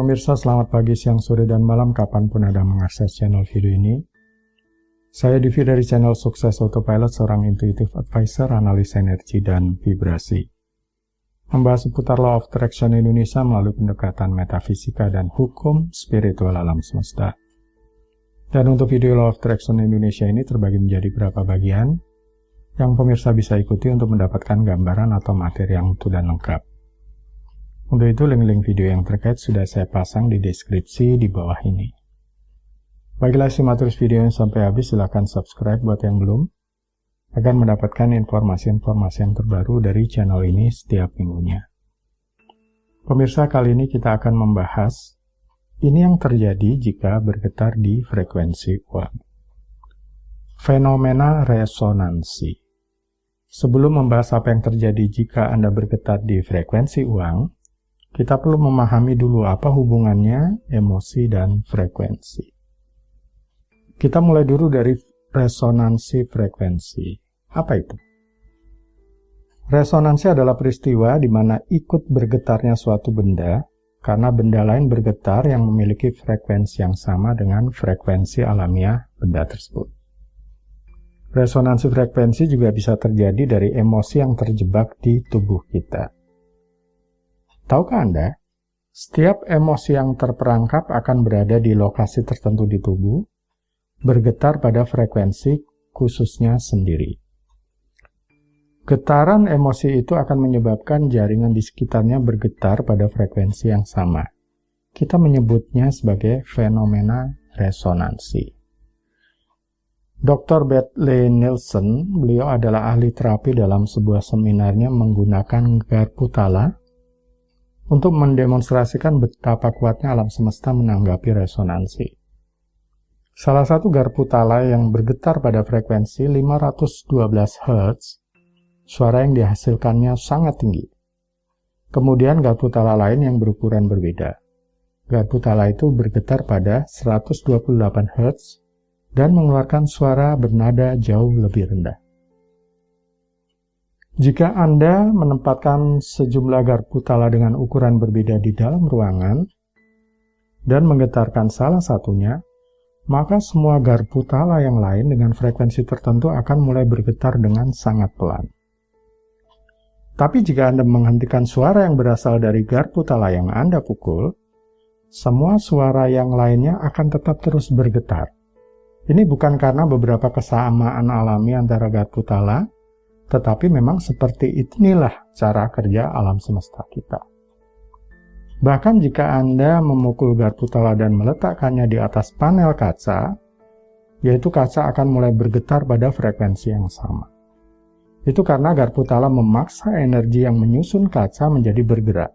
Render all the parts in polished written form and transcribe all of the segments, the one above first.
pemirsa, selamat pagi, siang, sore, dan malam kapanpun Anda mengakses channel video ini. Saya Divi dari channel Sukses Autopilot, seorang intuitive advisor, analis energi, dan vibrasi. Membahas seputar Law of Attraction Indonesia melalui pendekatan metafisika dan hukum spiritual alam semesta. Dan untuk video Law of Attraction Indonesia ini terbagi menjadi beberapa bagian yang pemirsa bisa ikuti untuk mendapatkan gambaran atau materi yang utuh dan lengkap. Untuk itu, link-link video yang terkait sudah saya pasang di deskripsi di bawah ini. Baiklah, simak terus video yang sampai habis, silahkan subscribe buat yang belum, agar mendapatkan informasi-informasi yang terbaru dari channel ini setiap minggunya. Pemirsa, kali ini kita akan membahas ini yang terjadi jika bergetar di frekuensi uang. Fenomena resonansi. Sebelum membahas apa yang terjadi jika Anda bergetar di frekuensi uang, kita perlu memahami dulu apa hubungannya emosi dan frekuensi. Kita mulai dulu dari resonansi frekuensi. Apa itu? Resonansi adalah peristiwa di mana ikut bergetarnya suatu benda karena benda lain bergetar yang memiliki frekuensi yang sama dengan frekuensi alamiah benda tersebut. Resonansi frekuensi juga bisa terjadi dari emosi yang terjebak di tubuh kita. Tahukah Anda, setiap emosi yang terperangkap akan berada di lokasi tertentu di tubuh, bergetar pada frekuensi khususnya sendiri. Getaran emosi itu akan menyebabkan jaringan di sekitarnya bergetar pada frekuensi yang sama. Kita menyebutnya sebagai fenomena resonansi. Dr. Beth Lee Nielsen, beliau adalah ahli terapi dalam sebuah seminarnya menggunakan garpu tala untuk mendemonstrasikan betapa kuatnya alam semesta menanggapi resonansi. Salah satu garpu tala yang bergetar pada frekuensi 512 Hz, suara yang dihasilkannya sangat tinggi. Kemudian garpu tala lain yang berukuran berbeda. Garpu tala itu bergetar pada 128 Hz dan mengeluarkan suara bernada jauh lebih rendah. Jika Anda menempatkan sejumlah garpu tala dengan ukuran berbeda di dalam ruangan dan menggetarkan salah satunya, maka semua garpu tala yang lain dengan frekuensi tertentu akan mulai bergetar dengan sangat pelan. Tapi jika Anda menghentikan suara yang berasal dari garpu tala yang Anda pukul, semua suara yang lainnya akan tetap terus bergetar. Ini bukan karena beberapa kesamaan alami antara garpu tala, tetapi memang seperti inilah cara kerja alam semesta kita. Bahkan jika Anda memukul garpu tala dan meletakkannya di atas panel kaca, yaitu kaca akan mulai bergetar pada frekuensi yang sama. Itu karena garpu tala memaksa energi yang menyusun kaca menjadi bergerak,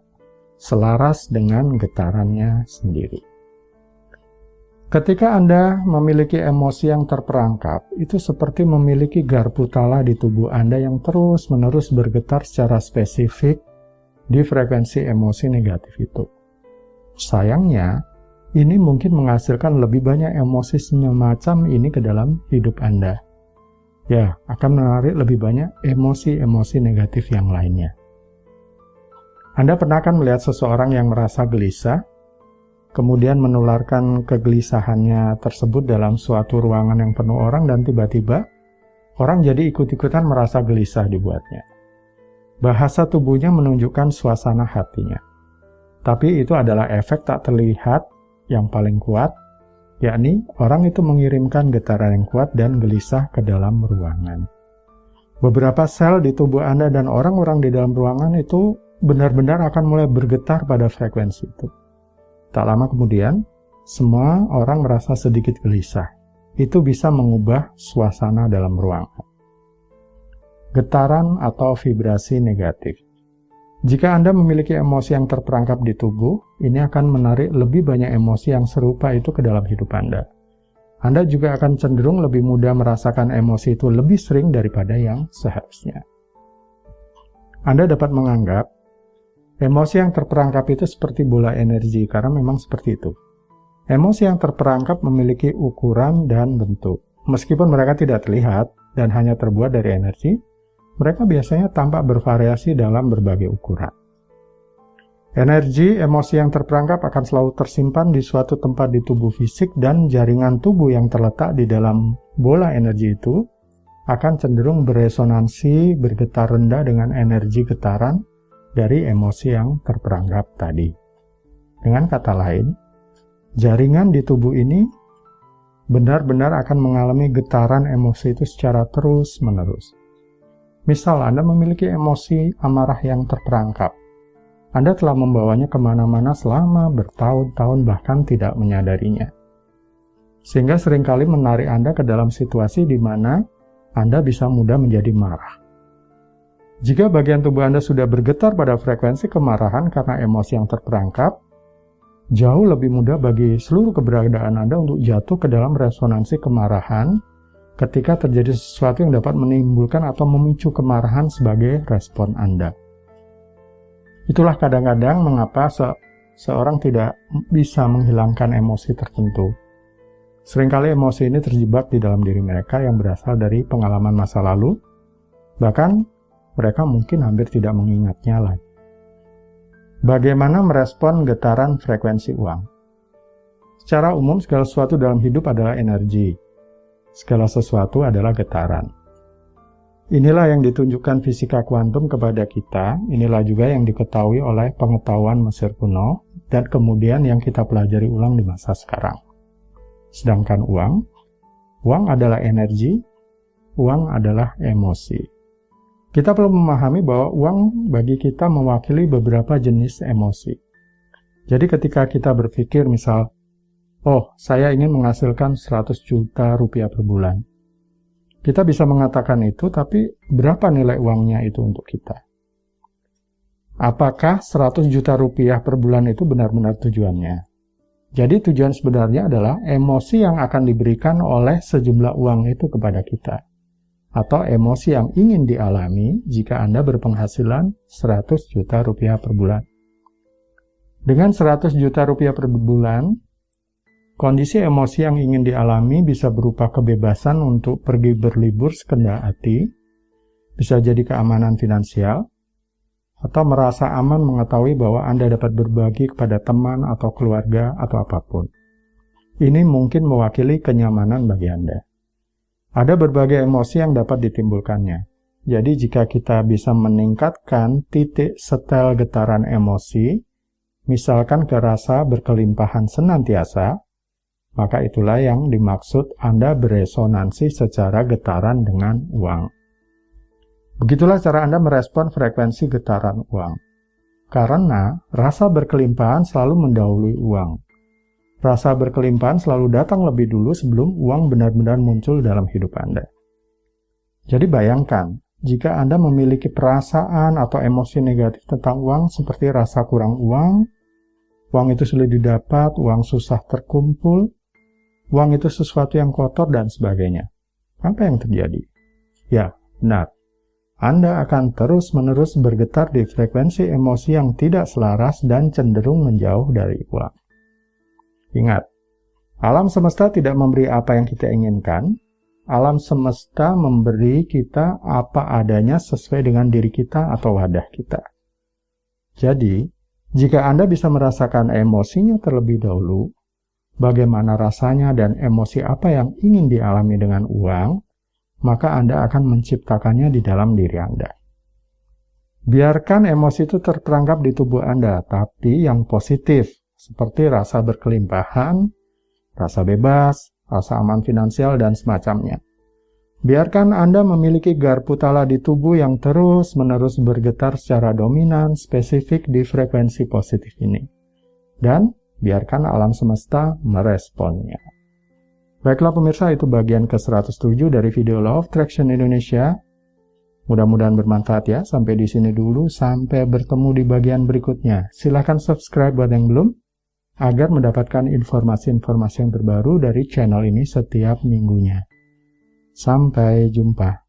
selaras dengan getarannya sendiri. Ketika Anda memiliki emosi yang terperangkap, itu seperti memiliki garpu tala di tubuh Anda yang terus-menerus bergetar secara spesifik di frekuensi emosi negatif itu. Sayangnya, ini mungkin menghasilkan lebih banyak emosi semacam ini ke dalam hidup Anda. Ya, akan menarik lebih banyak emosi-emosi negatif yang lainnya. Anda pernah kan melihat seseorang yang merasa gelisah, kemudian menularkan kegelisahannya tersebut dalam suatu ruangan yang penuh orang dan tiba-tiba orang jadi ikut-ikutan merasa gelisah dibuatnya. Bahasa tubuhnya menunjukkan suasana hatinya. Tapi itu adalah efek tak terlihat yang paling kuat, yakni orang itu mengirimkan getaran yang kuat dan gelisah ke dalam ruangan. Beberapa sel di tubuh Anda dan orang-orang di dalam ruangan itu benar-benar akan mulai bergetar pada frekuensi itu. Tak lama kemudian, semua orang merasa sedikit gelisah. Itu bisa mengubah suasana dalam ruangan. Getaran atau vibrasi negatif. Jika Anda memiliki emosi yang terperangkap di tubuh, ini akan menarik lebih banyak emosi yang serupa itu ke dalam hidup Anda. Anda juga akan cenderung lebih mudah merasakan emosi itu lebih sering daripada yang seharusnya. Anda dapat menganggap emosi yang terperangkap itu seperti bola energi, karena memang seperti itu. Emosi yang terperangkap memiliki ukuran dan bentuk. Meskipun mereka tidak terlihat dan hanya terbuat dari energi, mereka biasanya tampak bervariasi dalam berbagai ukuran. Energi emosi yang terperangkap akan selalu tersimpan di suatu tempat di tubuh fisik dan jaringan tubuh yang terletak di dalam bola energi itu akan cenderung beresonansi, bergetar rendah dengan energi getaran dari emosi yang terperangkap tadi. Dengan kata lain, jaringan di tubuh ini benar-benar akan mengalami getaran emosi itu secara terus-menerus. Misal Anda memiliki emosi amarah yang terperangkap. Anda telah membawanya kemana-mana selama bertahun-tahun bahkan tidak menyadarinya. Sehingga seringkali menarik Anda ke dalam situasi di mana Anda bisa mudah menjadi marah. Jika bagian tubuh Anda sudah bergetar pada frekuensi kemarahan karena emosi yang terperangkap, jauh lebih mudah bagi seluruh keberadaan Anda untuk jatuh ke dalam resonansi kemarahan ketika terjadi sesuatu yang dapat menimbulkan atau memicu kemarahan sebagai respon Anda. Itulah kadang-kadang mengapa seorang tidak bisa menghilangkan emosi tertentu. Seringkali emosi ini terjebak di dalam diri mereka yang berasal dari pengalaman masa lalu, bahkan mereka mungkin hampir tidak mengingatnya lagi. Bagaimana merespon getaran frekuensi uang? Secara umum, segala sesuatu dalam hidup adalah energi. Segala sesuatu adalah getaran. Inilah yang ditunjukkan fisika kuantum kepada kita, inilah juga yang diketahui oleh pengetahuan Mesir kuno, dan kemudian yang kita pelajari ulang di masa sekarang. Sedangkan uang adalah energi, uang adalah emosi. Kita perlu memahami bahwa uang bagi kita mewakili beberapa jenis emosi. Jadi ketika kita berpikir misal, oh saya ingin menghasilkan 100 juta rupiah per bulan. Kita bisa mengatakan itu, tapi berapa nilai uangnya itu untuk kita? Apakah 100 juta rupiah per bulan itu benar-benar tujuannya? Jadi tujuan sebenarnya adalah emosi yang akan diberikan oleh sejumlah uang itu kepada kita. Atau emosi yang ingin dialami jika Anda berpenghasilan 100 juta rupiah per bulan. Dengan 100 juta rupiah per bulan, kondisi emosi yang ingin dialami bisa berupa kebebasan untuk pergi berlibur sekendak hati, bisa jadi keamanan finansial, atau merasa aman mengetahui bahwa Anda dapat berbagi kepada teman atau keluarga atau apapun. Ini mungkin mewakili kenyamanan bagi Anda. Ada berbagai emosi yang dapat ditimbulkannya. Jadi jika kita bisa meningkatkan titik setel getaran emosi, misalkan ke rasa berkelimpahan senantiasa, maka itulah yang dimaksud Anda beresonansi secara getaran dengan uang. Begitulah cara Anda merespon frekuensi getaran uang. Karena rasa berkelimpahan selalu mendahului uang. Rasa berkelimpahan selalu datang lebih dulu sebelum uang benar-benar muncul dalam hidup Anda. Jadi bayangkan, jika Anda memiliki perasaan atau emosi negatif tentang uang seperti rasa kurang uang itu sulit didapat, uang susah terkumpul, uang itu sesuatu yang kotor, dan sebagainya. Apa yang terjadi? Ya, benar. Anda akan terus-menerus bergetar di frekuensi emosi yang tidak selaras dan cenderung menjauh dari uang. Ingat, alam semesta tidak memberi apa yang kita inginkan. Alam semesta memberi kita apa adanya sesuai dengan diri kita atau wadah kita. Jadi, jika Anda bisa merasakan emosinya terlebih dahulu, bagaimana rasanya dan emosi apa yang ingin dialami dengan uang, maka Anda akan menciptakannya di dalam diri Anda. Biarkan emosi itu terperangkap di tubuh Anda, tapi yang positif, seperti rasa berkelimpahan, rasa bebas, rasa aman finansial, dan semacamnya. Biarkan Anda memiliki garpu tala di tubuh yang terus-menerus bergetar secara dominan, spesifik di frekuensi positif ini. Dan biarkan alam semesta meresponnya. Baiklah pemirsa, itu bagian ke-107 dari video Law of Attraction Indonesia. Mudah-mudahan bermanfaat ya. Sampai di sini dulu, sampai bertemu di bagian berikutnya. Silahkan subscribe buat yang belum, agar mendapatkan informasi-informasi yang terbaru dari channel ini setiap minggunya. Sampai jumpa.